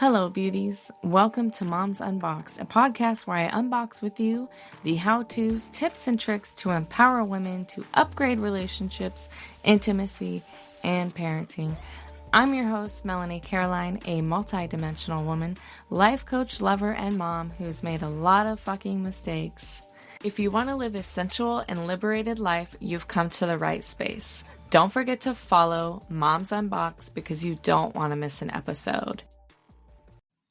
Hello, beauties. Welcome to Moms Unboxed, a podcast where I unbox with you the how-tos, tips, and tricks to empower women to upgrade relationships, intimacy, and parenting. I'm your host, Melanie Carolyn, a multi-dimensional woman, life coach, lover, and mom who's made a lot of fucking mistakes. If you want to live a sensual and liberated life, you've come to the right space. Don't forget to follow Moms Unboxed because you don't want to miss an episode.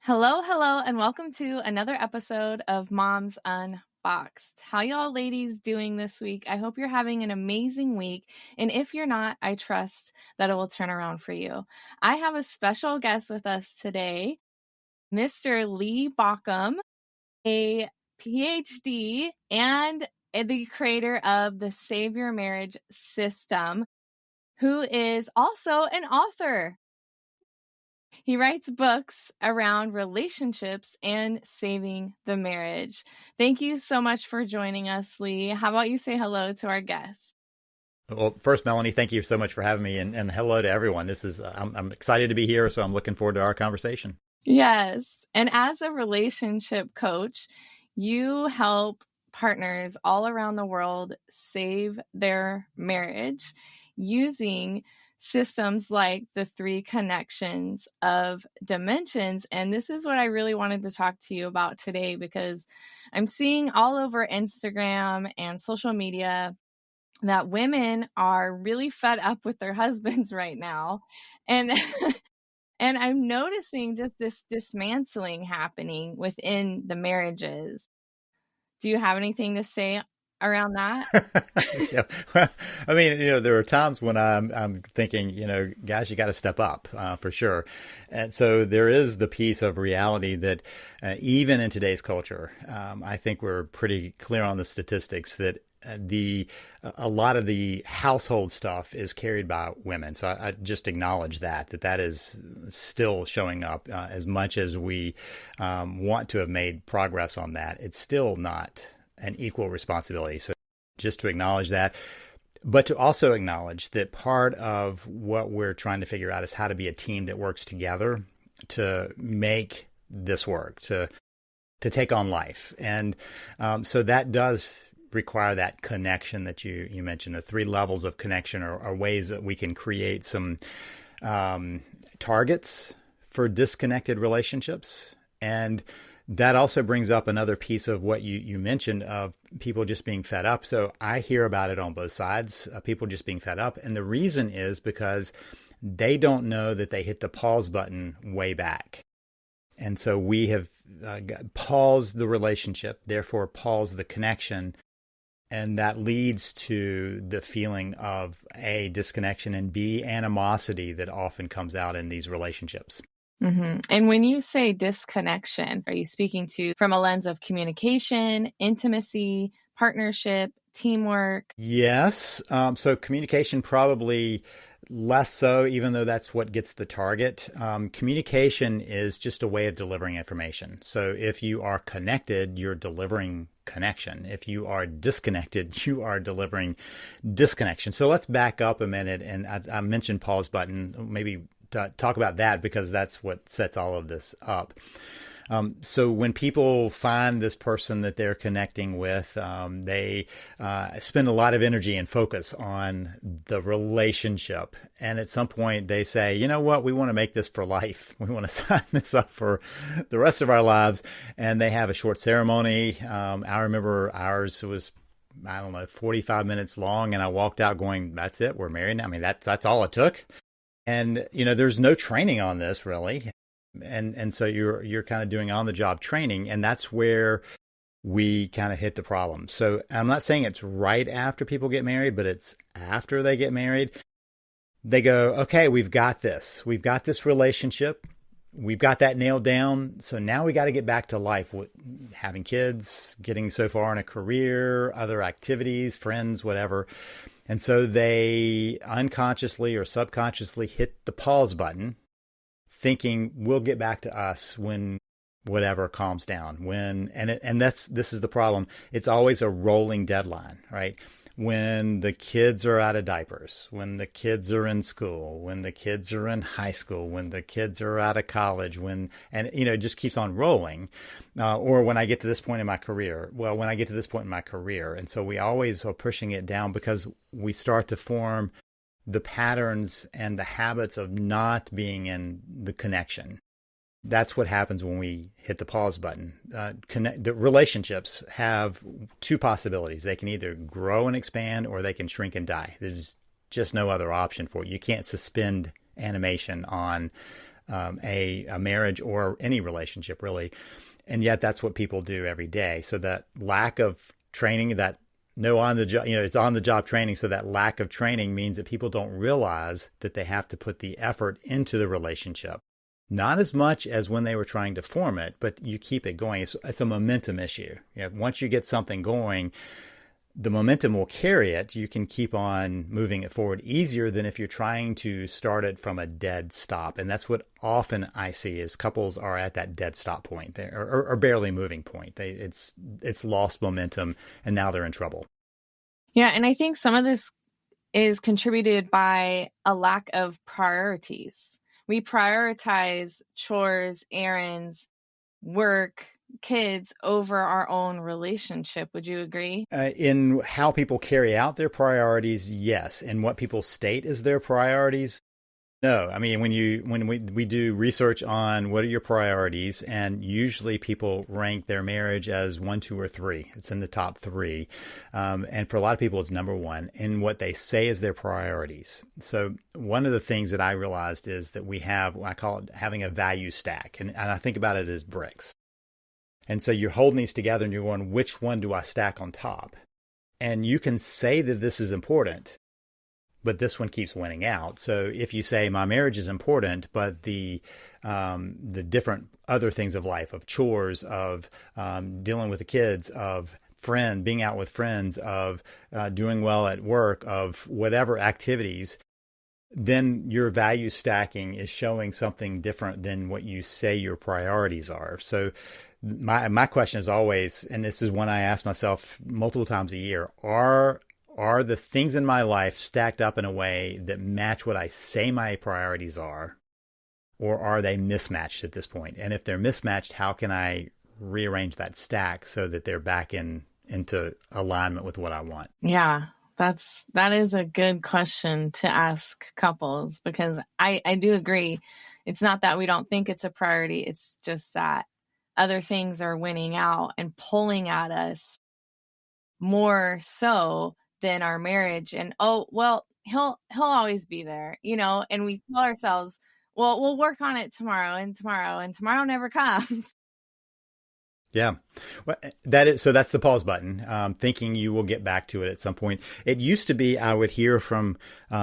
Hello, and welcome to another episode of Moms Unboxed. How y'all ladies doing this week? I hope you're having an amazing week, and if you're not, I trust that it will turn around for you. I have a special guest with us today, Mr. Lee Baucom, a PhD and the creator of the Save Your Marriage System, who is also an author. He writes books around relationships and saving the marriage. Thank you so much for joining us, Lee. How about you say hello to our guests? Well, first, Melanie, thank you so much for having me, and hello to everyone. This is I'm excited to be here, so I'm looking forward to our conversation. Yes, and as a relationship coach, you help partners all around the world save their marriage using systems like the 3 connections of dimensions. And this is what I really wanted to talk to you about today, because I'm seeing all over Instagram and social media that women are really fed up with their husbands right now. And and I'm noticing just this dismantling happening within the marriages. Do you have anything to say around that? Yeah. Well, I mean, there are times when I'm thinking, guys, you got to step up for sure. And so there is the piece of reality that even in today's culture, I think we're pretty clear on the statistics that a lot of the household stuff is carried by women. So I just acknowledge that is still showing up as much as we want to have made progress on that. It's still not an equal responsibility. So just to acknowledge that, but to also acknowledge that part of what we're trying to figure out is how to be a team that works together to make this work, to take on life. And so that does require that connection that you mentioned. The 3 levels of connection are ways that we can create some targets for disconnected relationships. And that also brings up another piece of what you mentioned of people just being fed up. So I hear about it on both sides, people just being fed up. And the reason is because they don't know that they hit the pause button way back. And so we have paused the relationship, therefore paused the connection. And that leads to the feeling of A, disconnection, and B, animosity that often comes out in these relationships. Mm-hmm. And when you say disconnection, are you speaking to from a lens of communication, intimacy, partnership, teamwork? Yes. So communication probably less so, even though that's what gets the target. Communication is just a way of delivering information. So if you are connected, you're delivering connection. If you are disconnected, you are delivering disconnection. So let's back up a minute. And I mentioned pause button, maybe talk about that because that's what sets all of this up. So when people find this person that they're connecting with, they spend a lot of energy and focus on the relationship. And at some point they say, you know what, we want to make this for life. We want to sign this up for the rest of our lives. And they have a short ceremony. I remember ours was, 45 minutes long. And I walked out going, that's it. We're married now. I mean, that's all it took. And, there's no training on this really. And so you're kind of doing on the job training, and that's where we kind of hit the problem. So I'm not saying it's right after people get married, but it's after they get married. They go, okay, we've got this relationship. We've got that nailed down. So now we got to get back to life, having kids, getting so far in a career, other activities, friends, whatever. And so they unconsciously or subconsciously hit the pause button, thinking we'll get back to us when whatever calms down. This is the problem. It's always a rolling deadline, right? when the kids are out of diapers, when the kids are in school, when the kids are in high school, when the kids are out of college, it just keeps on rolling. Or when I get to this point in my career, when I get to this point in my career. And so we always are pushing it down because we start to form the patterns and the habits of not being in the connection. That's what happens when we hit the pause button. The relationships have two possibilities. They can either grow and expand, or they can shrink and die. There's just no other option for it. You can't suspend animation on a marriage or any relationship, really. And yet that's what people do every day. So that lack of training, that no on the job, it's on the job training. So that lack of training means that people don't realize that they have to put the effort into the relationship. Not as much as when they were trying to form it, but you keep it going. It's a momentum issue. Once you get something going, the momentum will carry it. You can keep on moving it forward easier than if you're trying to start it from a dead stop. And that's what often I see is couples are at that dead stop point, or barely moving point. It's lost momentum, and now they're in trouble. Yeah, and I think some of this is contributed by a lack of priorities. We prioritize chores, errands, work, kids over our own relationship. Would you agree? In how people carry out their priorities, yes. And what people state as their priorities, no. I mean, when we do research on what are your priorities, and usually people rank their marriage as 1, 2, or 3. It's in the top 3. And for a lot of people, it's number 1 in what they say is their priorities. So one of the things that I realized is that we have, I call it having a value stack. And I think about it as bricks. And so you're holding these together and you're going, which one do I stack on top? And you can say that this is important, but this one keeps winning out. So if you say my marriage is important, but the different other things of life, of chores, of dealing with the kids, of being out with friends, of doing well at work, of whatever activities, then your value stacking is showing something different than what you say your priorities are. So my question is always, and this is one I ask myself multiple times a year, are the things in my life stacked up in a way that match what I say my priorities are, or are they mismatched at this point? And if they're mismatched, how can I rearrange that stack so that they're back into alignment with what I want? Yeah, that is a good question to ask couples, because I do agree. It's not that we don't think it's a priority. It's just that other things are winning out and pulling at us more so than our marriage. And he'll always be there, and we tell ourselves, well, we'll work on it tomorrow, and tomorrow never comes. Yeah, well, that's the pause button, thinking you will get back to it at some point. It used to be I would hear from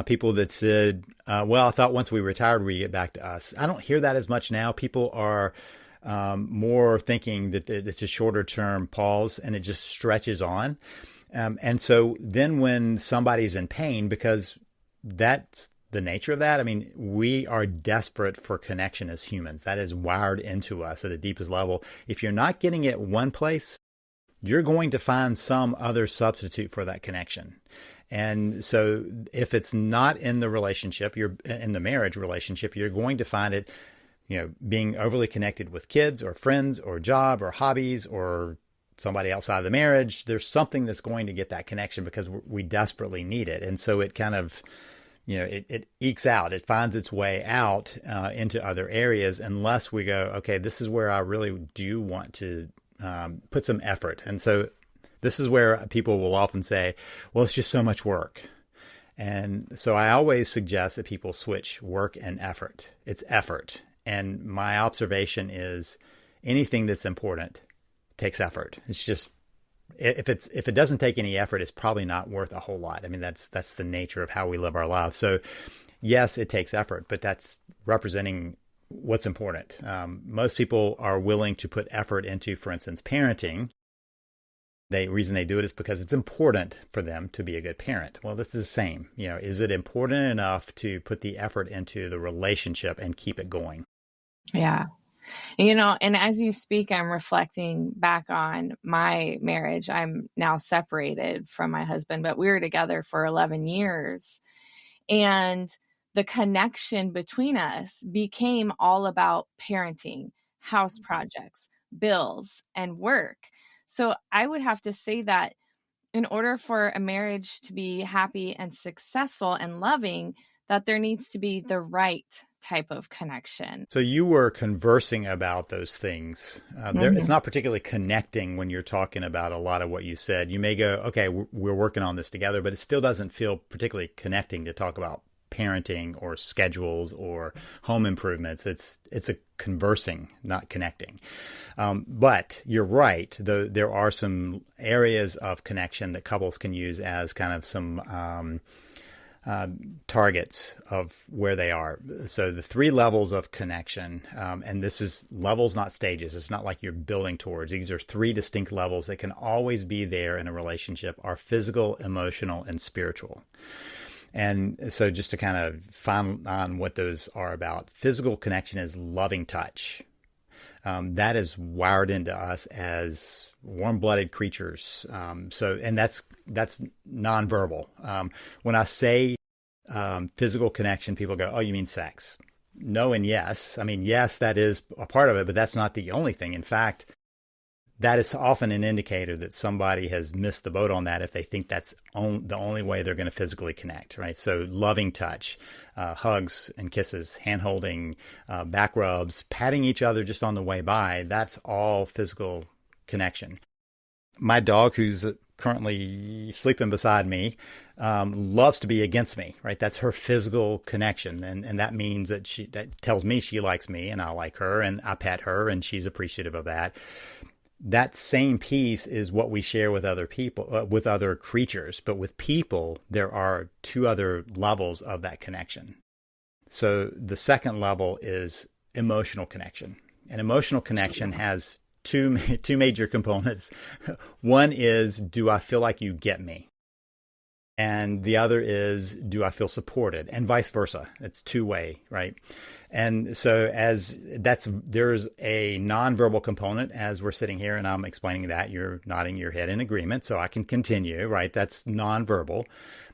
people that said, I thought once we retired, we get back to us. I don't hear that as much now. People are more thinking that it's a shorter term pause and it just stretches on. And so then when somebody's in pain, because that's the nature of that, I mean, we are desperate for connection as humans. That is wired into us at the deepest level. If you're not getting it one place, you're going to find some other substitute for that connection. And so if it's not in the relationship, you're in the marriage relationship, you're going to find it, being overly connected with kids or friends or job or hobbies or somebody outside of the marriage. There's something that's going to get that connection because we desperately need it. And so it kind of, it ekes out. It finds its way out into other areas unless we go, okay, this is where I really do want to put some effort. And so this is where people will often say, well, it's just so much work. And so I always suggest that people switch work and effort. It's effort. And my observation is anything that's important takes effort. It's just, if it doesn't take any effort, it's probably not worth a whole lot. I mean, that's the nature of how we live our lives. So yes, it takes effort, but that's representing what's important. Most people are willing to put effort into, for instance, parenting. The reason they do it is because it's important for them to be a good parent. Well, this is the same. Is it important enough to put the effort into the relationship and keep it going? Yeah. And as you speak, I'm reflecting back on my marriage. I'm now separated from my husband, but we were together for 11 years. And the connection between us became all about parenting, house projects, bills, and work. So I would have to say that in order for a marriage to be happy and successful and loving, that there needs to be the right type of connection. So you were conversing about those things. It's not particularly connecting when you're talking about a lot of what you said. You may go, okay, we're working on this together, but it still doesn't feel particularly connecting to talk about parenting or schedules or home improvements. It's a conversing, not connecting. But you're right. There are some areas of connection that couples can use as kind of some targets of where they are. So the 3 levels of connection, and this is levels, not stages. It's not like you're building towards. These are 3 distinct levels that can always be there in a relationship: are physical, emotional, and spiritual. And so just to kind of find on what those are about, physical connection is loving touch. That is wired into us as warm-blooded creatures. And that's nonverbal. When I say physical connection, people go, "Oh, you mean sex?" No and yes. I mean, yes, that is a part of it, but that's not the only thing. In fact, that is often an indicator that somebody has missed the boat on that if they think that's the only way they're going to physically connect, right? So loving touch, hugs and kisses, hand-holding, back rubs, patting each other just on the way by, that's all physical connection. My dog, who's currently sleeping beside me, loves to be against me, right? That's her physical connection. And that means that that tells me she likes me and I like her and I pet her and she's appreciative of that. That same piece is what we share with other people, with other creatures. But with people, there are 2 other levels of that connection. So the second level is emotional connection. And emotional connection has two major components. One is, do I feel like you get me? And the other is, do I feel supported? And vice versa. It's 2-way, right? And so there's a nonverbal component as we're sitting here and I'm explaining that. You're nodding your head in agreement, so I can continue, right? That's nonverbal.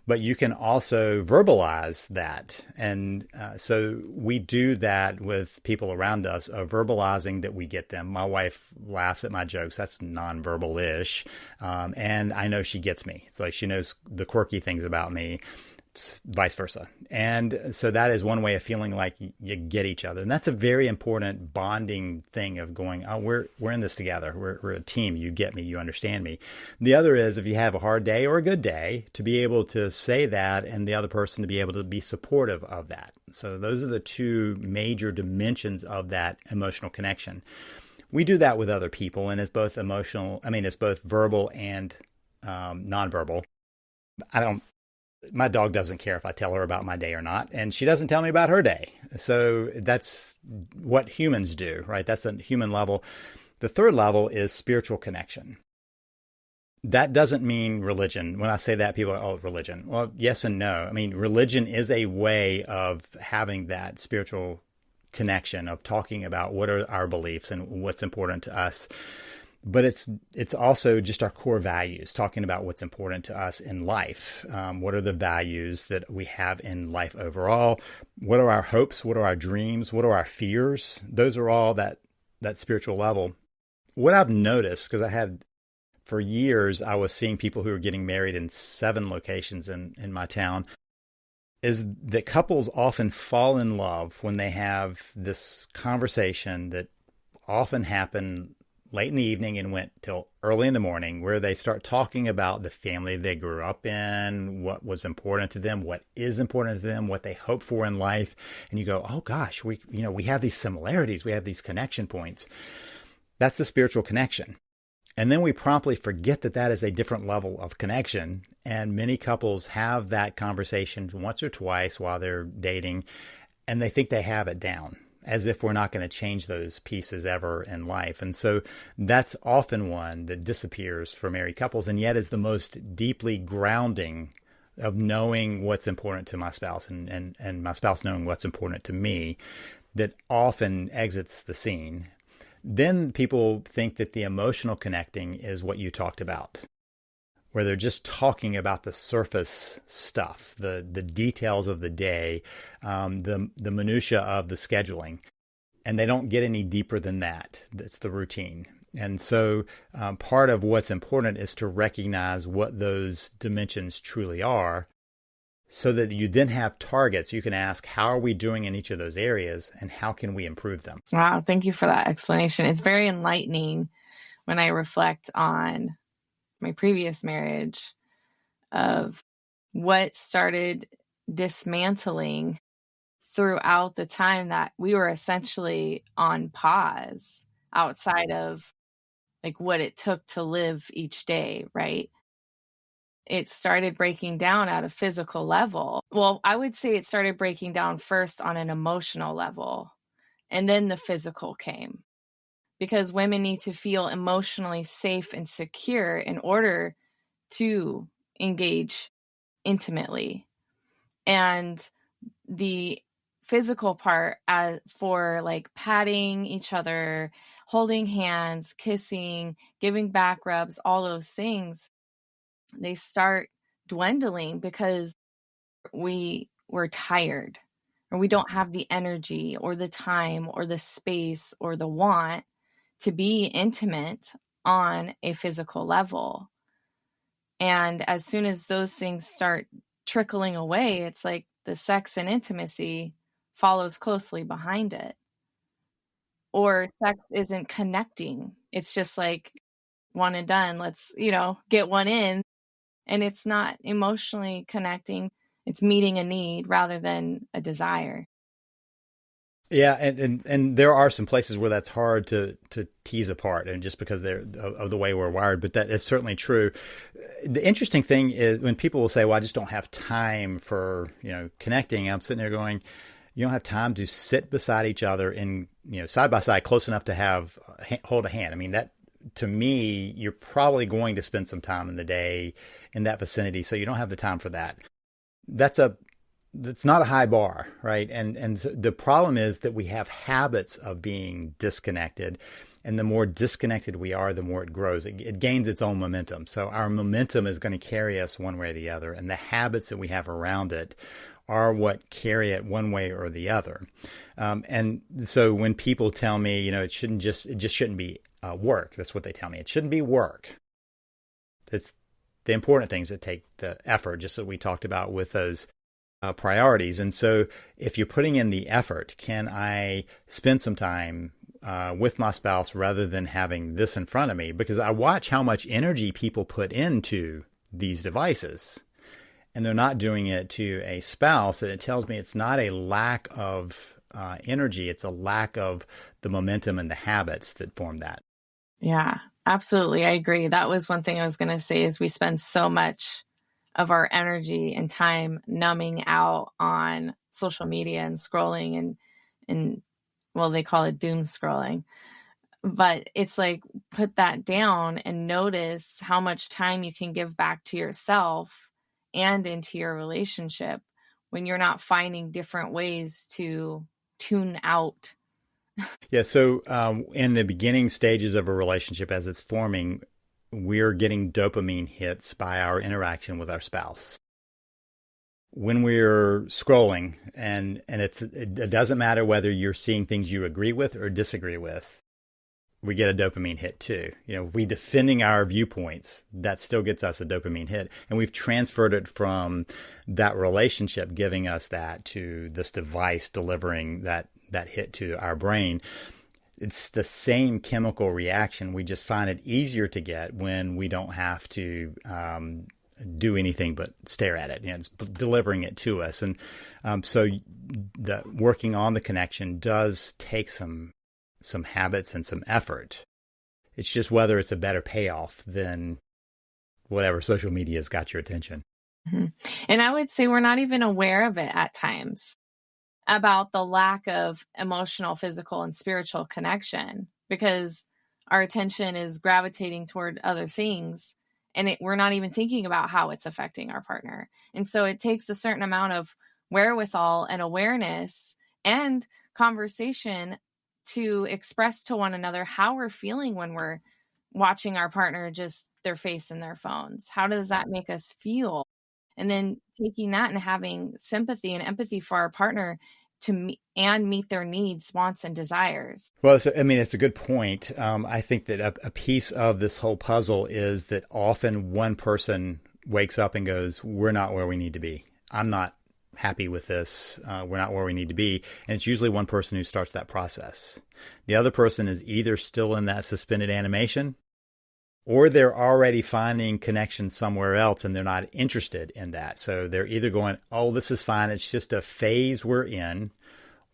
But you can also verbalize that. And so we do that with people around us, verbalizing that we get them. My wife laughs at my jokes. That's nonverbal-ish. And I know she gets me. It's like she knows the quirky things about me, vice versa. And so that is one way of feeling like you get each other. And that's a very important bonding thing of going, oh, we're in this together. We're a team. You get me. You understand me. The other is if you have a hard day or a good day, to be able to say that and the other person to be able to be supportive of that. So those are the 2 major dimensions of that emotional connection. We do that with other people, and it's both it's both verbal and nonverbal. My dog doesn't care if I tell her about my day or not, and she doesn't tell me about her day. So that's what humans do, right? That's a human level. The 3rd level is spiritual connection. That doesn't mean religion. When I say that, people are, oh, religion. Well, yes and no. I mean, religion is a way of having that spiritual connection, of talking about what are our beliefs and what's important to us. But it's also just our core values, talking about what's important to us in life. What are the values that we have in life overall? What are our hopes? What are our dreams? What are our fears? Those are all that spiritual level. What I've noticed, because for years, I was seeing people who were getting married in 7 locations in my town, is that couples often fall in love when they have this conversation that often happen late in the evening and went till early in the morning, where they start talking about the family they grew up in, what was important to them, what is important to them, what they hope for in life. And you go, oh gosh, we have these similarities. We have these connection points. That's the spiritual connection. And then we promptly forget that is a different level of connection. And many couples have that conversation once or twice while they're dating, and they think they have it down, as if we're not going to change those pieces ever in life. And so that's often one that disappears for married couples, and yet is the most deeply grounding of knowing what's important to my spouse and my spouse knowing what's important to me. that often exits the scene. Then people think that the emotional connecting is what you talked about, where they're just talking about the surface stuff, the details of the day, the minutia of the scheduling, and they don't get any deeper than that. That's the routine. And so part of what's important is to recognize what those dimensions truly are, so that you then have targets. You can ask, how are we doing in each of those areas, and how can we improve them? Wow, thank you for that explanation. It's very enlightening when I reflect on my previous marriage of what started dismantling throughout the time that we were essentially on pause outside of like what it took to live each day, right? It started breaking down at a physical level. Well, I would say it started breaking down first on an emotional level, and then the physical came. Because women need to feel emotionally safe and secure in order to engage intimately. And the physical part for like patting each other, holding hands, kissing, giving back rubs, all those things, they start dwindling because we're tired, or we don't have the energy or the time or the space or the want to be intimate on a physical level. And as soon as those things start trickling away, it's like the sex and intimacy follows closely behind it. Or sex isn't connecting. It's just like one and done. Let's, get one in. And it's not emotionally connecting. It's meeting a need rather than a desire. Yeah, and there are some places where that's hard to tease apart, and just because they're of the way we're wired, but that is certainly true. The interesting thing is when people will say, "Well, I just don't have time for connecting." I'm sitting there going, "You don't have time to sit beside each other in side by side, close enough to hold a hand." I mean, that to me, you're probably going to spend some time in the day in that vicinity, so you don't have the time for that. That's not a high bar, right? And so the problem is that we have habits of being disconnected, and the more disconnected we are, the more it grows. It gains its own momentum. So our momentum is going to carry us one way or the other, and the habits that we have around it are what carry it one way or the other. And so when people tell me, it just shouldn't be work. That's what they tell me. It shouldn't be work. It's the important things that take the effort, just as we talked about with those priorities. And so if you're putting in the effort, can I spend some time with my spouse rather than having this in front of me? Because I watch how much energy people put into these devices, and they're not doing it to a spouse. And it tells me it's not a lack of energy. It's a lack of the momentum and the habits that form that. Yeah, absolutely. I agree. That was one thing I was going to say is we spend so much of our energy and time numbing out on social media and scrolling and well, they call it doom scrolling. But it's like, put that down and notice how much time you can give back to yourself and into your relationship when you're not finding different ways to tune out. Yeah. So in the beginning stages of a relationship, as it's forming, we're getting dopamine hits by our interaction with our spouse. When we're scrolling, and it doesn't matter whether you're seeing things you agree with or disagree with, we get a dopamine hit too. We defending our viewpoints, that still gets us a dopamine hit. And we've transferred it from that relationship giving us that to this device delivering that hit to our brain. It's the same chemical reaction. We just find it easier to get when we don't have to do anything but stare at it. It's delivering it to us. And so the working on the connection does take some habits and some effort. It's just whether it's a better payoff than whatever social media has got your attention. Mm-hmm. And I would say we're not even aware of it at times, about the lack of emotional, physical, and spiritual connection, because our attention is gravitating toward other things, and we're not even thinking about how it's affecting our partner. And so it takes a certain amount of wherewithal and awareness and conversation to express to one another how we're feeling when we're watching our partner just their face in their phones. How does that make us feel? And then taking that and having sympathy and empathy for our partner to meet their needs, wants, and desires. Well, it's a good point. I think that a piece of this whole puzzle is that often one person wakes up and goes, we're not where we need to be. I'm not happy with this. We're not where we need to be. And it's usually one person who starts that process. The other person is either still in that suspended animation, or they're already finding connection somewhere else and they're not interested in that. So they're either going, oh, this is fine, it's just a phase we're in,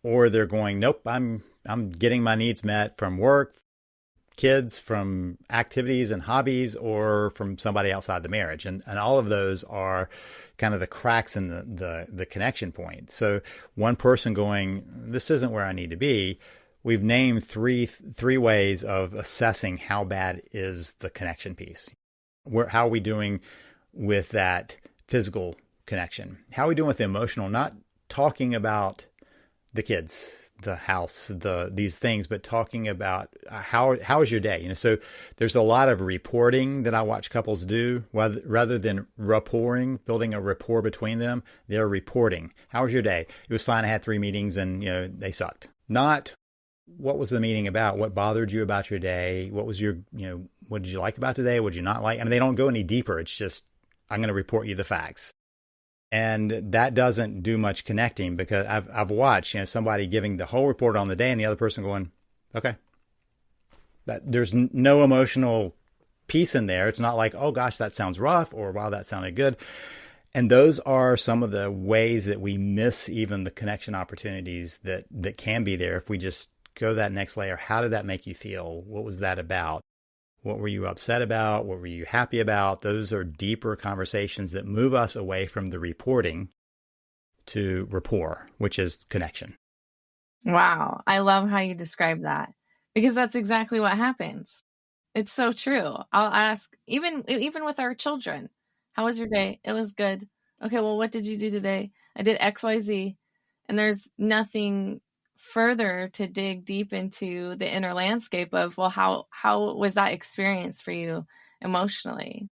or they're going, nope, I'm getting my needs met from work, kids, from activities and hobbies, or from somebody outside the marriage. And all of those are kind of the cracks in the connection point. So one person going, this isn't where I need to be. We've named three ways of assessing how bad is the connection piece. How are we doing with that physical connection? How are we doing with the emotional? Not talking about the kids, the house, these things, but talking about how is your day? So there's a lot of reporting that I watch couples do rather than rapporting, building a rapport between them. They're reporting. How was your day? It was fine. I had 3 meetings and they sucked. Not what was the meeting about? What bothered you about your day? What was what did you like about today? What did you not like? I mean, they don't go any deeper. It's just, I'm going to report you the facts. And that doesn't do much connecting, because I've watched, somebody giving the whole report on the day and the other person going, okay. There's no emotional piece in there. It's not like, oh gosh, that sounds rough, or wow, that sounded good. And those are some of the ways that we miss even the connection opportunities that can be there if we just go that next layer. How did that make you feel? What was that about? What were you upset about? What were you happy about? Those are deeper conversations that move us away from the reporting to rapport, which is connection. Wow. I love how you describe that, because that's exactly what happens. It's so true. I'll ask, even with our children, how was your day? It was good. Okay, well, what did you do today? I did XYZ. And there's nothing further to dig deep into the inner landscape of, well, how was that experience for you emotionally?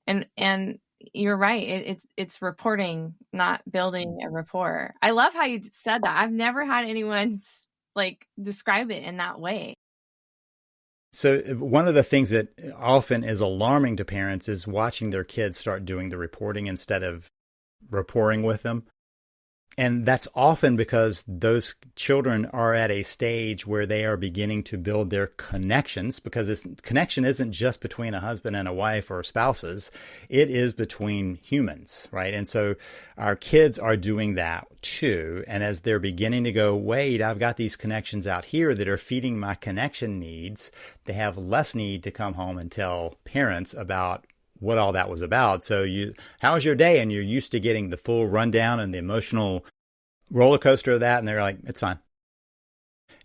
And you're right. It's reporting, not building a rapport. I love how you said that. I've never had anyone describe it in that way. So one of the things that often is alarming to parents is watching their kids start doing the reporting instead of rapporting with them. And that's often because those children are at a stage where they are beginning to build their connections, because this connection isn't just between a husband and a wife or spouses. It is between humans, right? And so our kids are doing that too. And as they're beginning to go, wait, I've got these connections out here that are feeding my connection needs, they have less need to come home and tell parents about what all that was about. So how was your day? And you're used to getting the full rundown and the emotional roller coaster of that. And they're like, it's fine.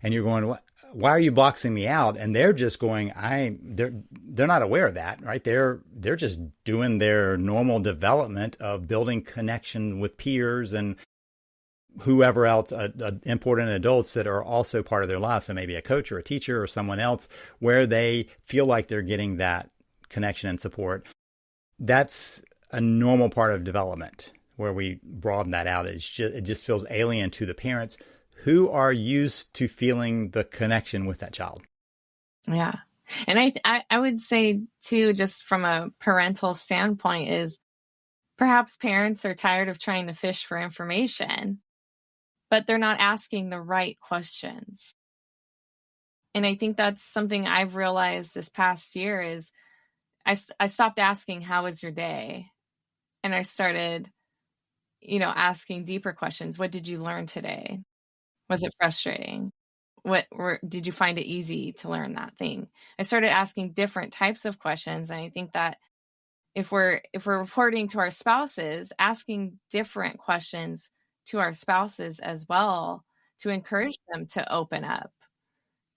And you're going, why are you boxing me out? And they're just going, they're not aware of that, right? They're just doing their normal development of building connection with peers and whoever else, important adults that are also part of their lives. So maybe a coach or a teacher or someone else, where they feel like they're getting that connection and support. That's a normal part of development where we broaden that out. It just feels alien to the parents who are used to feeling the connection with that child. Yeah. And I would say too, just from a parental standpoint, is perhaps parents are tired of trying to fish for information, but they're not asking the right questions. And I think that's something I've realized this past year is I stopped asking, how was your day? And I started, asking deeper questions. What did you learn today? Was it frustrating? Did you find it easy to learn that thing? I started asking different types of questions. And I think that if we're reporting to our spouses, asking different questions to our spouses as well, to encourage them to open up,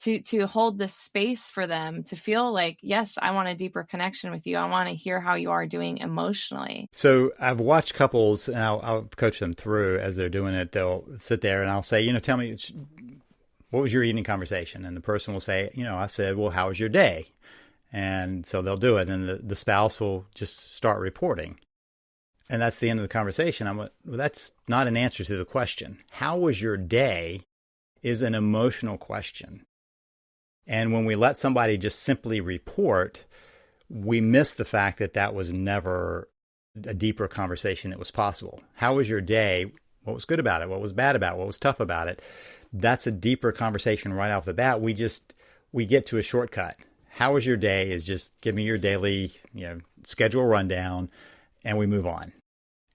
to hold this space for them to feel like, yes, I want a deeper connection with you. I want to hear how you are doing emotionally. So I've watched couples, and I'll coach them through as they're doing it. They'll sit there and I'll say, tell me, what was your evening conversation? And the person will say, I said, well, how was your day? And so they'll do it. And the spouse will just start reporting. And that's the end of the conversation. I'm like, well, that's not an answer to the question. How was your day is an emotional question. And when we let somebody just simply report, we miss the fact that that was never a deeper conversation that was possible. How was your day? What was good about it? What was bad about it? What was tough about it? That's a deeper conversation right off the bat. We get to a shortcut. How was your day is just give me your daily, schedule rundown, and we move on.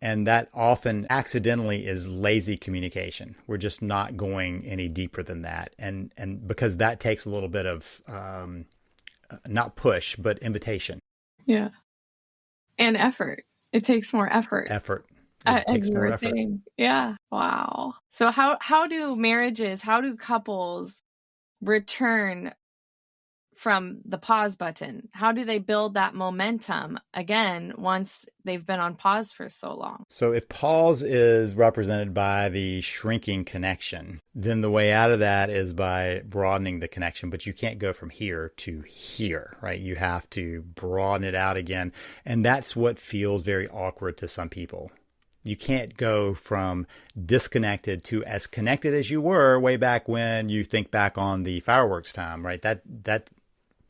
And that often accidentally is lazy communication. We're just not going any deeper than that. And because that takes a little bit of, not push, but invitation. Yeah. And effort. It takes more effort. It takes more effort. Yeah. Wow. So how do couples return from the pause button? How do they build that momentum again once they've been on pause for so long? So if pause is represented by the shrinking connection, then the way out of that is by broadening the connection. But you can't go from here to here, right? You have to broaden it out again. And that's what feels very awkward to some people. You can't go from disconnected to as connected as you were way back when you think back on the fireworks time, right?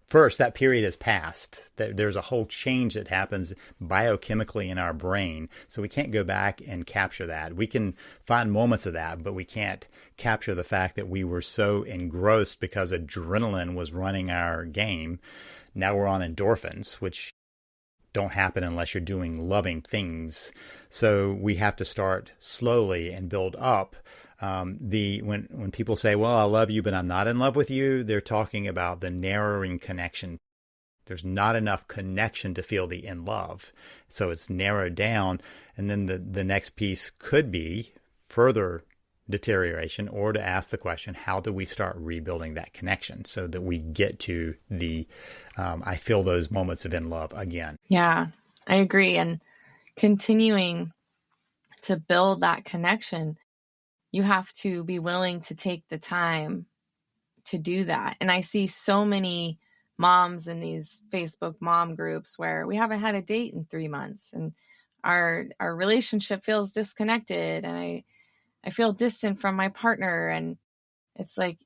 First, that period has passed. There's a whole change that happens biochemically in our brain. So we can't go back and capture that. We can find moments of that, but we can't capture the fact that we were so engrossed because adrenaline was running our game. Now we're on endorphins, which don't happen unless you're doing loving things. So we have to start slowly and build up. When people say, well, I love you, but I'm not in love with you, they're talking about the narrowing connection. There's not enough connection to feel the in love. So it's narrowed down. And then the next piece could be further deterioration, or to ask the question, how do we start rebuilding that connection so that we get to the, I feel those moments of in love again. Yeah, I agree. And continuing to build that connection, you have to be willing to take the time to do that. And I see so many moms in these Facebook mom groups where we haven't had a date in 3 months and our relationship feels disconnected and I feel distant from my partner. And it's like,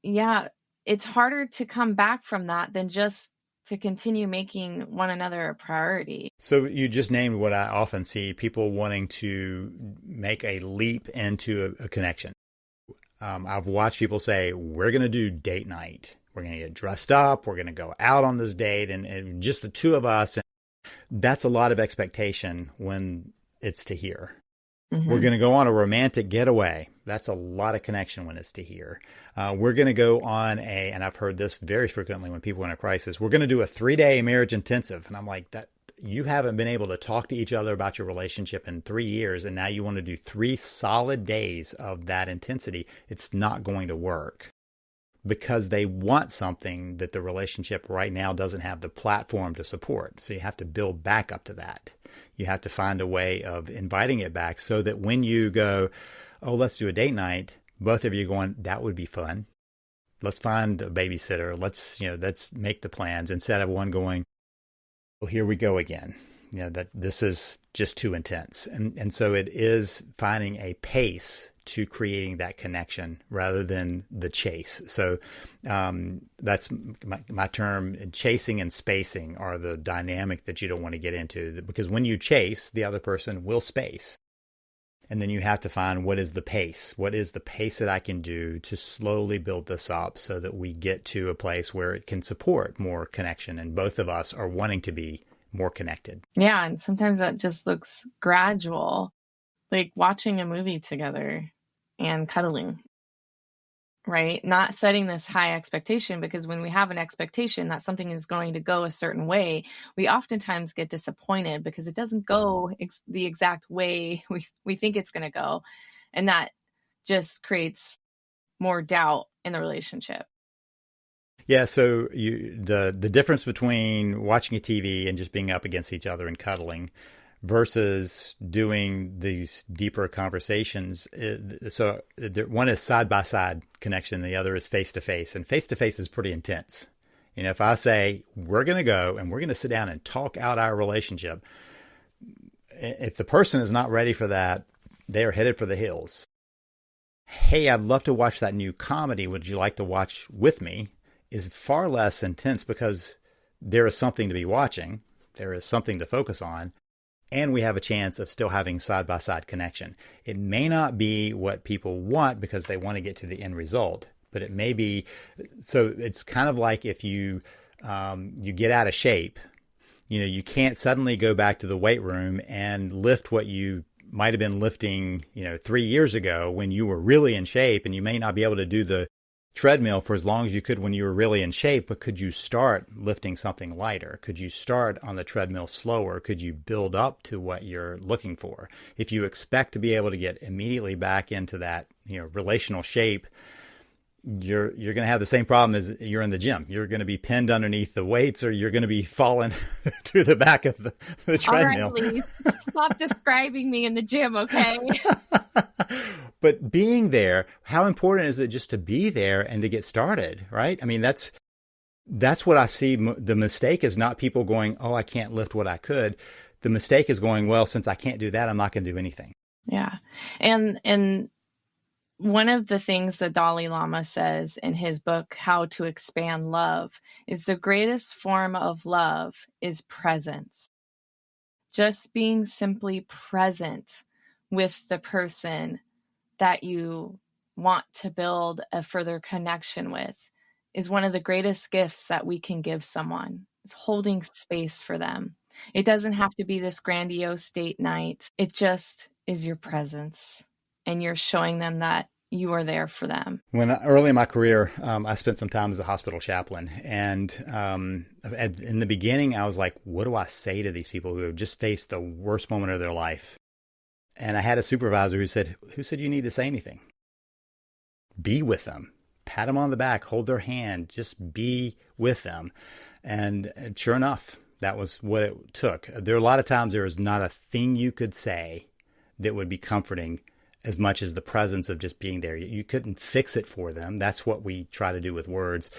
yeah, it's harder to come back from that than just to continue making one another a priority. So you just named what I often see, people wanting to make a leap into a connection. I've watched people say, we're going to do date night. We're going to get dressed up. We're going to go out on this date and just the two of us. And that's a lot of expectation when it's to here. Mm-hmm. We're going to go on a romantic getaway. That's a lot of connection when it's to here. We're going to go on and I've heard this very frequently when people are in a crisis, we're going to do a 3-day marriage intensive. And I'm like, that you haven't been able to talk to each other about your relationship in 3 years. And now you want to do 3 solid days of that intensity. It's not going to work because they want something that the relationship right now doesn't have the platform to support. So you have to build back up to that. You have to find a way of inviting it back so that when you go, oh, let's do a date night, both of you going, that would be fun. Let's find a babysitter. Let's make the plans instead of one going, well, here we go again. That this is just too intense. And so it is finding a pace to creating that connection rather than the chase. So that's my term. Chasing and spacing are the dynamic that you don't want to get into, because when you chase, the other person will space. And then you have to find what is the pace? What is the pace that I can do to slowly build this up so that we get to a place where it can support more connection and both of us are wanting to be more connected. Yeah. And sometimes that just looks gradual, like watching a movie together and cuddling, right? Not setting this high expectation, because when we have an expectation that something is going to go a certain way, we oftentimes get disappointed because it doesn't go the exact way we think it's going to go. And that just creates more doubt in the relationship. Yeah, so the difference between watching a TV and just being up against each other and cuddling versus doing these deeper conversations. One is side by side connection, the other is face to face, and face to face is pretty intense. You know, if I say we're going to go and we're going to sit down and talk out our relationship, if the person is not ready for that, they are headed for the hills. Hey, I'd love to watch that new comedy. Would you like to watch with me? Is far less intense because there is something to be watching. There is something to focus on. And we have a chance of still having side-by-side connection. It may not be what people want because they want to get to the end result, but it may be. So it's kind of like if you get out of shape, you know, you can't suddenly go back to the weight room and lift what you might have been lifting, 3 years ago when you were really in shape, and you may not be able to do the treadmill for as long as you could when you were really in shape, but could you start lifting something lighter? Could you start on the treadmill slower? Could you build up to what you're looking for? If you expect to be able to get immediately back into that, relational shape, you're going to have the same problem as you're in the gym. You're going to be pinned underneath the weights, or you're going to be falling through the back of the treadmill. All right, Lee, stop describing me in the gym, okay? But being there, how important is it just to be there and to get started, right? I mean, that's what I see. The mistake is not people going, oh, I can't lift what I could. The mistake is going, well, since I can't do that, I'm not going to do anything. Yeah. And one of the things the Dalai Lama says in his book, How to Expand Love, is the greatest form of love is presence. Just being simply present with the person that you want to build a further connection with is one of the greatest gifts that we can give someone. It's holding space for them. It doesn't have to be this grandiose date night. It just is your presence, and you're showing them that you are there for them. When early in my career, I spent some time as a hospital chaplain, and in the beginning, I was like, "What do I say to these people who have just faced the worst moment of their life?" And I had a supervisor who said, "You need to say anything? Be with them, pat them on the back, hold their hand, just be with them." And sure enough, that was what it took. There are a lot of times there is not a thing you could say that would be comforting as much as the presence of just being there. You couldn't fix it for them. That's what we try to do with words.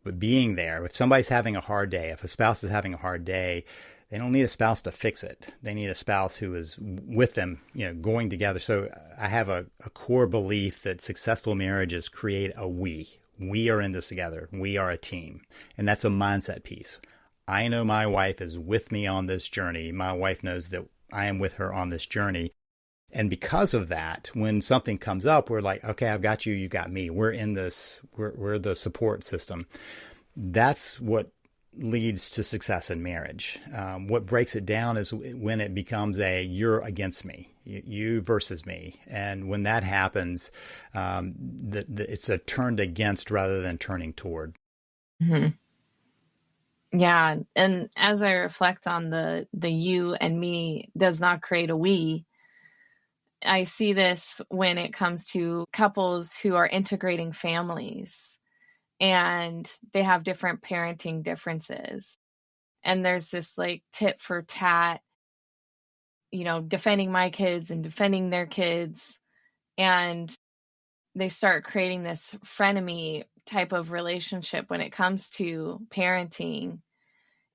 But being there, if somebody's having a hard day, if a spouse is having a hard day, they don't need a spouse to fix it. They need a spouse who is with them, going together. So I have a core belief that successful marriages create a we. We are in this together. We are a team. And that's a mindset piece. I know my wife is with me on this journey. My wife knows that I am with her on this journey. And because of that, when something comes up, we're like, okay, I've got you, you got me. We're in this, we're the support system. That's what leads to success in marriage. What breaks it down is when it becomes you're against me, you versus me. And when that happens, it's a turned against rather than turning toward. Mm-hmm. Yeah. And as I reflect on the you and me does not create a we, I see this when it comes to couples who are integrating families and they have different parenting differences. And there's this like tit for tat, defending my kids and defending their kids. And they start creating this frenemy type of relationship when it comes to parenting.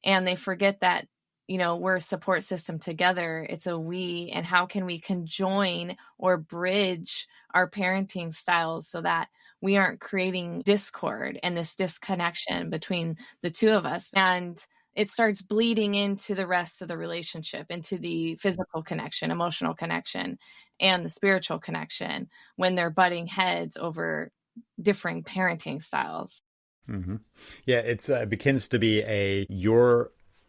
And they forget that we're a support system together. It's a we, and how can we conjoin or bridge our parenting styles so that we aren't creating discord and this disconnection between the two of us. And it starts bleeding into the rest of the relationship, into the physical connection, emotional connection, and the spiritual connection when they're butting heads over differing parenting styles. Mm-hmm. Yeah, it begins to be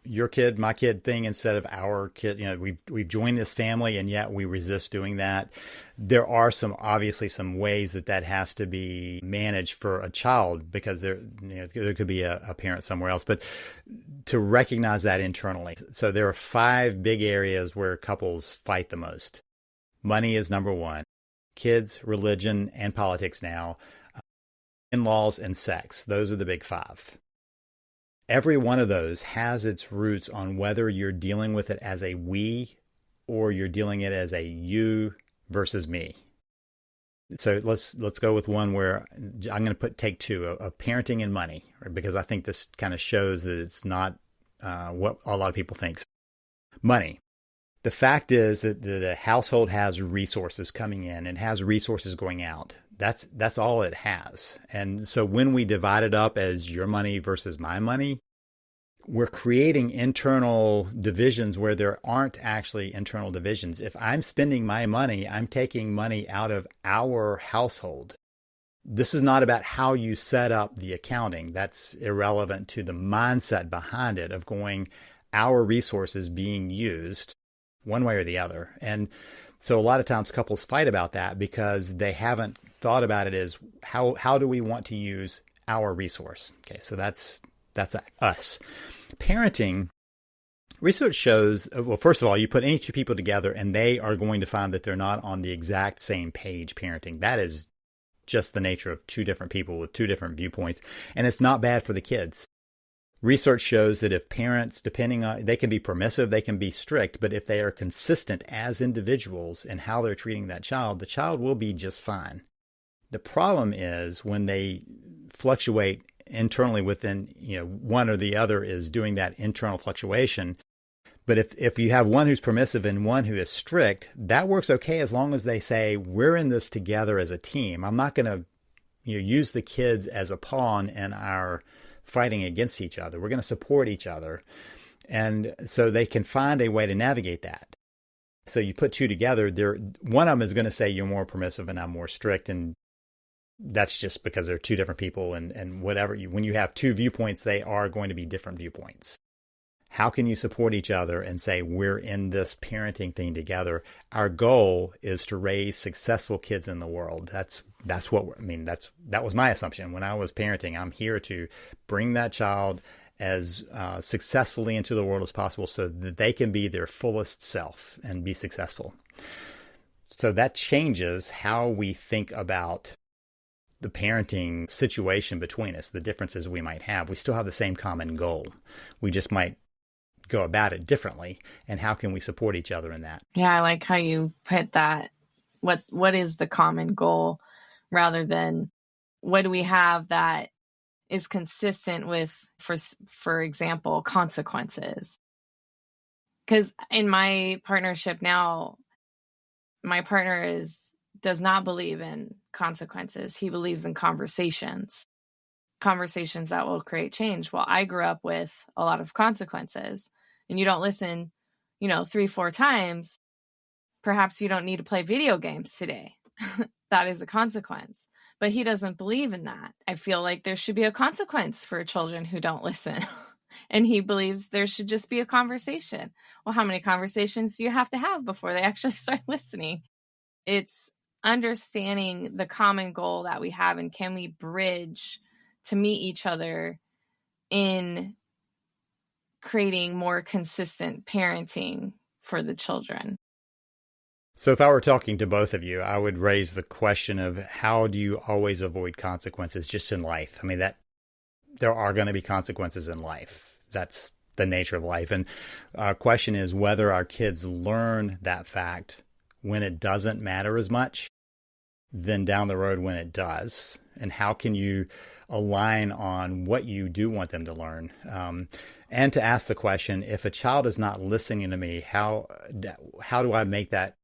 your kid, my kid thing instead of our kid. We've joined this family, and yet we resist doing that. There are obviously some ways that has to be managed for a child, because there could be a parent somewhere else, but to recognize that internally. So there are 5 big areas where couples fight the most. Money is number 1. Kids, religion, and politics now. in-laws, and sex. Those are the big five. Every one of those has its roots on whether you're dealing with it as a we or you're dealing it as a you versus me. So let's go with one where I'm going to take two of parenting and money, right? Because I think this kind of shows that it's not what a lot of people think. Money. The fact is that a household has resources coming in and has resources going out. That's all it has. And so when we divide it up as your money versus my money, we're creating internal divisions where there aren't actually internal divisions. If I'm spending my money, I'm taking money out of our household. This is not about how you set up the accounting. That's irrelevant to the mindset behind it of going, our resources being used one way or the other. And so a lot of times couples fight about that because they haven't thought about it as how do we want to use our resource? Okay, so that's us. Parenting, research shows, well, first of all, you put any two people together and they are going to find that they're not on the exact same page parenting. That is just the nature of two different people with two different viewpoints. And it's not bad for the kids. Research shows that if parents, depending on, they can be permissive, they can be strict, but if they are consistent as individuals in how they're treating that child, the child will be just fine. The problem is when they fluctuate internally within, one or the other is doing that internal fluctuation. But if you have one who's permissive and one who is strict, that works okay as long as they say, we're in this together as a team. I'm not going to use the kids as a pawn in our fighting against each other. We're going to support each other. And so they can find a way to navigate that. So you put two together, one of them is going to say you're more permissive and I'm more strict. And that's just because they're two different people and whatever. When you have two viewpoints, they are going to be different viewpoints. How can you support each other and say, we're in this parenting thing together? Our goal is to raise successful kids in the world. That was my assumption when I was parenting. I'm here to bring that child as successfully into the world as possible so that they can be their fullest self and be successful. So that changes how we think about the parenting situation between us, the differences we might have. We still have the same common goal. We just might go about it differently. And how can we support each other in that? Yeah, I like how you put that. What is the common goal rather than what do we have that is consistent with, for example, consequences? Because in my partnership now, my partner does not believe in consequences. He believes in conversations that will create change. Well, I grew up with a lot of consequences, and you don't listen, 3-4 times. Perhaps you don't need to play video games today. That is a consequence. But he doesn't believe in that. I feel like there should be a consequence for children who don't listen. And he believes there should just be a conversation. Well, how many conversations do you have to have before they actually start listening? It's understanding the common goal that we have, and can we bridge to meet each other in creating more consistent parenting for the children. So if I were talking to both of you, I would raise the question of how do you always avoid consequences just in life? I mean, that there are going to be consequences in life. That's the nature of life. And our question is whether our kids learn that fact when it doesn't matter as much than down the road when it does. And how can you align on what you do want them to learn? And to ask the question, if a child is not listening to me, how do I make that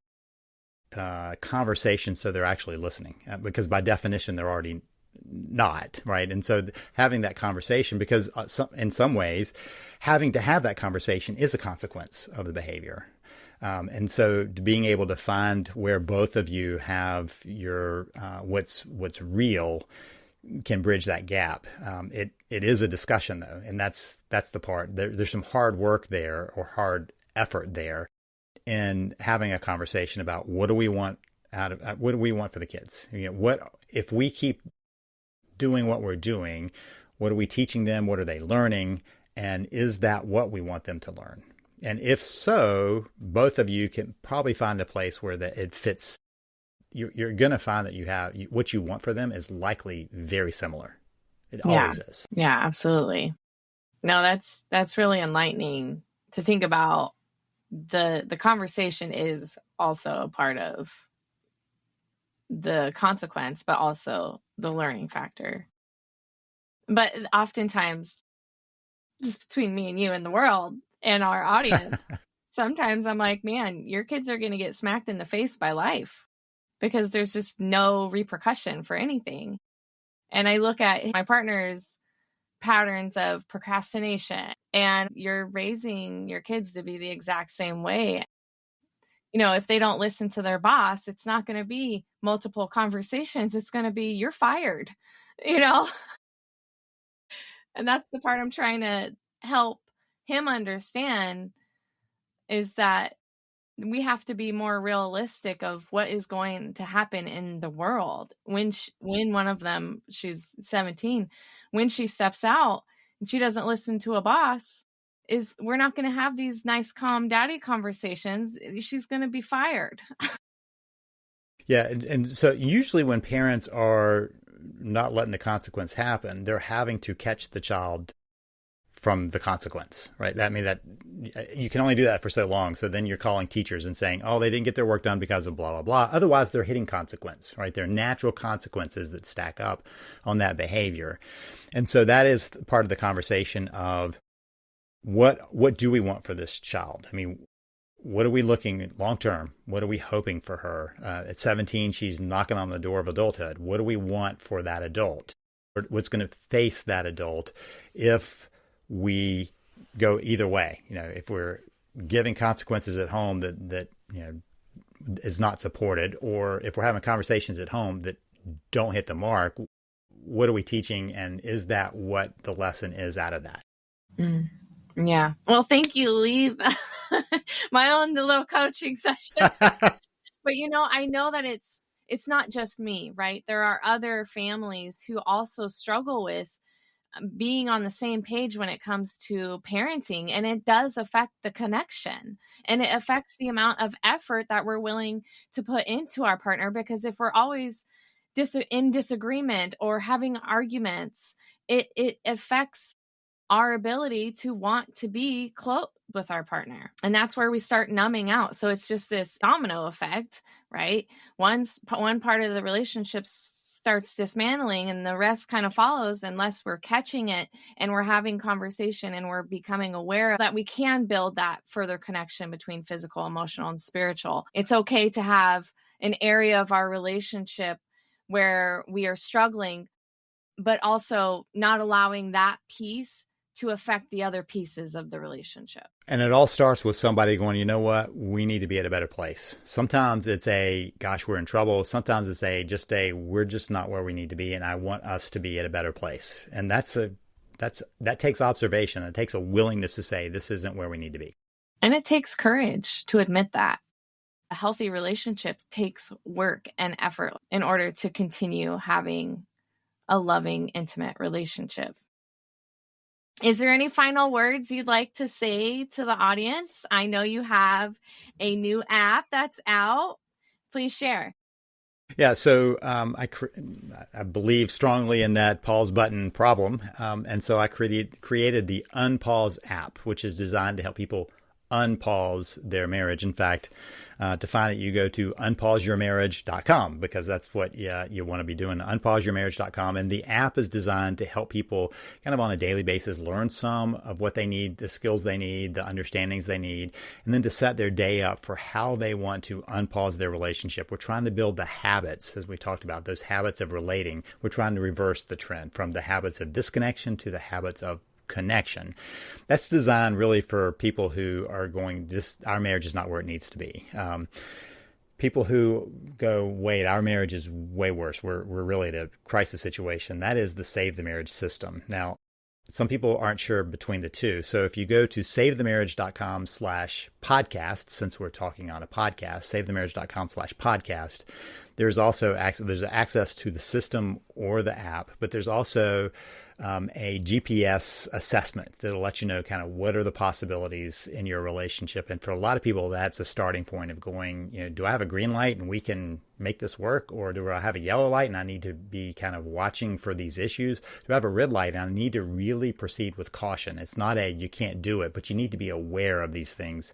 conversation so they're actually listening? Because by definition, they're already not, right? And so having that conversation, because in some ways, having to have that conversation is a consequence of the behavior. And so being able to find where both of you have your what's real can bridge that gap. It is a discussion though, and that's the part. There's some hard work there or hard effort there in having a conversation about what do we want for the kids? What if we keep doing what we're doing? What are we teaching them? What are they learning? And is that what we want them to learn? And if so, both of you can probably find a place where it fits you're going to find that what you want for them is likely very similar. It Yeah. always is. Yeah, absolutely. No, that's really enlightening to think about. The conversation is also a part of the consequence, but also the learning factor. But oftentimes, just between me and you and the world and our audience, sometimes I'm like, man, your kids are going to get smacked in the face by life because there's just no repercussion for anything. And I look at my partner's patterns of procrastination, and you're raising your kids to be the exact same way. If they don't listen to their boss, it's not going to be multiple conversations. It's going to be, you're fired, and that's the part I'm trying to help him understand, is that we have to be more realistic of what is going to happen in the world. When one of them, she's 17, when she steps out and she doesn't listen to a boss, we're not going to have these nice, calm daddy conversations. She's going to be fired. Yeah. And so usually when parents are not letting the consequence happen, they're having to catch the child from the consequence, right? That means that you can only do that for so long. So then you're calling teachers and saying, oh, they didn't get their work done because of blah, blah, blah. Otherwise, they're hitting consequence, right? They're natural consequences that stack up on that behavior. And so that is part of the conversation of what do we want for this child? I mean, what are we looking long term? What are we hoping for her? At 17, she's knocking on the door of adulthood. What do we want for that adult? What's going to face that adult if we go either way? If we're giving consequences at home that is not supported, or if we're having conversations at home that don't hit the mark, what are we teaching? And is that what the lesson is out of that? Yeah. Well, thank you, Lee. My own little coaching session. But I know that it's not just me, right? There are other families who also struggle with being on the same page when it comes to parenting, and it does affect the connection, and it affects the amount of effort that we're willing to put into our partner, because if we're always in disagreement or having arguments, it affects our ability to want to be close with our partner. And that's where we start numbing out. So it's just this domino effect, right? One part of the relationship starts dismantling and the rest kind of follows, unless we're catching it and we're having conversation and we're becoming aware that we can build that further connection between physical, emotional, and spiritual. It's okay to have an area of our relationship where we are struggling, but also not allowing that piece to affect the other pieces of the relationship. And it all starts with somebody going, you know what, we need to be at a better place. Sometimes it's gosh, we're in trouble. Sometimes it's we're just not where we need to be, and I want us to be at a better place. And that takes observation. It takes a willingness to say, this isn't where we need to be. And it takes courage to admit that. A healthy relationship takes work and effort in order to continue having a loving, intimate relationship. Is there any final words you'd like to say to the audience? I know you have a new app that's out. Please share. Yeah, so I believe strongly in that pause button problem. And so I created the Unpause app, which is designed to help people unpause their marriage. In fact, to find it, you go to unpauseyourmarriage.com, because that's what you want to be doing, unpauseyourmarriage.com. And the app is designed to help people kind of on a daily basis learn some of what they need, the skills they need, the understandings they need, and then to set their day up for how they want to unpause their relationship. We're trying to build the habits, as we talked about, those habits of relating. We're trying to reverse the trend from the habits of disconnection to the habits of connection. That's designed really for people who are going, our marriage is not where it needs to be. People who go, wait, our marriage is way worse. We're really at a crisis situation. That is the Save the Marriage system. Now, some people aren't sure between the two. So if you go to savethemarriage.com/podcast, since we're talking on a podcast, savethemarriage.com/podcast, There's also access to the system or the app, but there's also a GPS assessment that'll let you know kind of what are the possibilities in your relationship. And for a lot of people, that's a starting point of going, do I have a green light and we can make this work? Or do I have a yellow light and I need to be kind of watching for these issues? Do I have a red light and I need to really proceed with caution? It's not you can't do it, but you need to be aware of these things.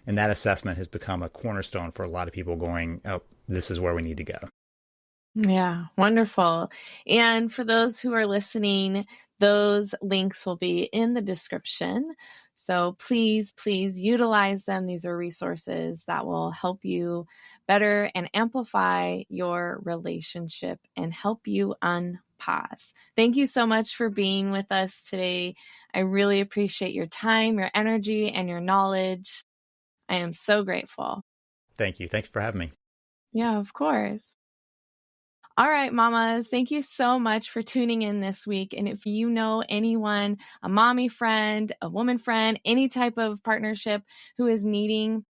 And that assessment has become a cornerstone for a lot of people going, oh, this is where we need to go. Yeah, wonderful. And for those who are listening, those links will be in the description. So please utilize them. These are resources that will help you better and amplify your relationship and help you unpause. Thank you so much for being with us today. I really appreciate your time, your energy, and your knowledge. I am so grateful. Thank you. Thanks for having me. Yeah, of course. All right, mamas, thank you so much for tuning in this week. And if you know anyone, a mommy friend, a woman friend, any type of partnership who is needing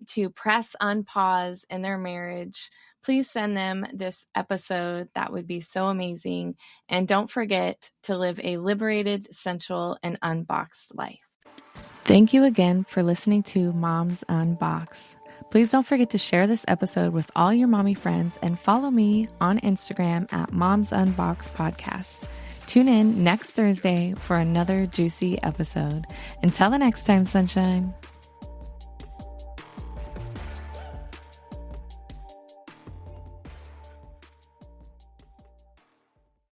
to press unpause in their marriage, please send them this episode. That would be so amazing. And don't forget to live a liberated, sensual, and unboxed life. Thank you again for listening to Moms Unboxed. Please don't forget to share this episode with all your mommy friends and follow me on Instagram at Moms Unboxed Podcast. Tune in next Thursday for another juicy episode. Until the next time, sunshine.